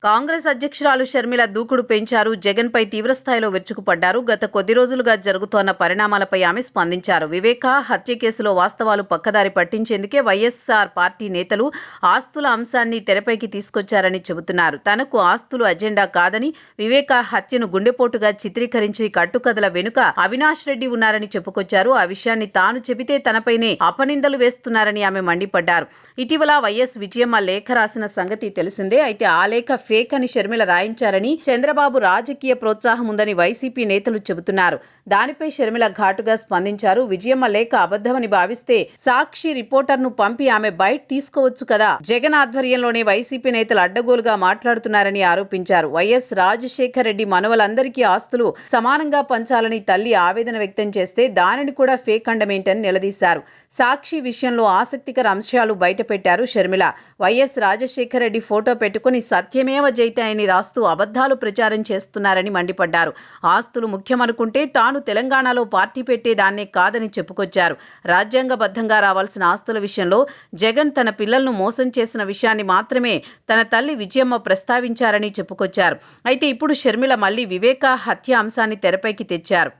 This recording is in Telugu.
కాంగ్రెస్ అధ్యక్షురాలు షర్మిల దూకుడు పెంచారు. జగన్ పై తీవ్రస్థాయిలో విరుచుకుపడ్డారు. గత కొద్ది రోజులుగా జరుగుతోన్న పరిణామాలపై ఆమె స్పందించారు. వివేక హత్య కేసులో వాస్తవాలు పక్కదారి పట్టించేందుకే వైఎస్ఆర్ పార్టీ నేతలు ఆస్తుల అంశాన్ని తెరపైకి తీసుకొచ్చారని చెబుతున్నారు. తనకు ఆస్తులు అజెండా కాదని, వివేక హత్యను గుండెపోటుగా చిత్రీకరించి కట్టుకథల వెనుక అవినాష్ రెడ్డి ఉన్నారని చెప్పుకొచ్చారు. ఆ విషయాన్ని తాను చెబితే తనపైనే అపనిందలు వేస్తున్నారని ఆమె మండిపడ్డారు. ఇటీవల వైఎస్ విజయమ్మ లేఖ రాసిన సంగతి తెలిసిందే. అయితే ఆ లేఖ ఫేక్ అని షర్మిల రాయించారని, చంద్రబాబు రాజకీయ ప్రోత్సాహం ఉందని వైసీపీ నేతలు చెబుతున్నారు. దానిపై షర్మిల ఘాటుగా స్పందించారు. విజయమ్మ లేఖ అబద్ధమని భావిస్తే సాక్షి రిపోర్టర్ను పంపి ఆమె బయట తీసుకోవచ్చు కదా. జగన్ ఆధ్వర్యంలోనే వైసీపీ నేతలు అడ్డగోలుగా మాట్లాడుతున్నారని ఆరోపించారు. వైఎస్ రాజశేఖర రెడ్డి మనవలందరికీ ఆస్తులు సమానంగా పంచాలని తల్లి ఆవేదన వ్యక్తం చేస్తే దానిని కూడా ఫేక్ అండమేంటని నిలదీశారు. సాక్షి విషయంలో ఆసక్తికర అంశాలు బయటపెట్టారు షర్మిల. వైఎస్ రాజశేఖర రెడ్డి ఫోటో పెట్టుకుని సత్యమేవ జైతే అని రాస్తూ అబద్ధాలు ప్రచారం చేస్తున్నారని మండిపడ్డారు. ఆస్తులు ముఖ్యమనుకుంటే తాను తెలంగాణలో పార్టీ పెట్టేదాన్నే కాదని చెప్పుకొచ్చారు. రాజ్యాంగబద్ధంగా రావాల్సిన ఆస్తుల విషయంలో జగన్ తన పిల్లలను మోసం చేసిన విషయాన్ని మాత్రమే తన తల్లి విజయమ్మ ప్రస్తావించారని చెప్పుకొచ్చారు. అయితే ఇప్పుడు షర్మిల మళ్లీ వివేక హత్య అంశాన్ని తెరపైకి తెచ్చారు.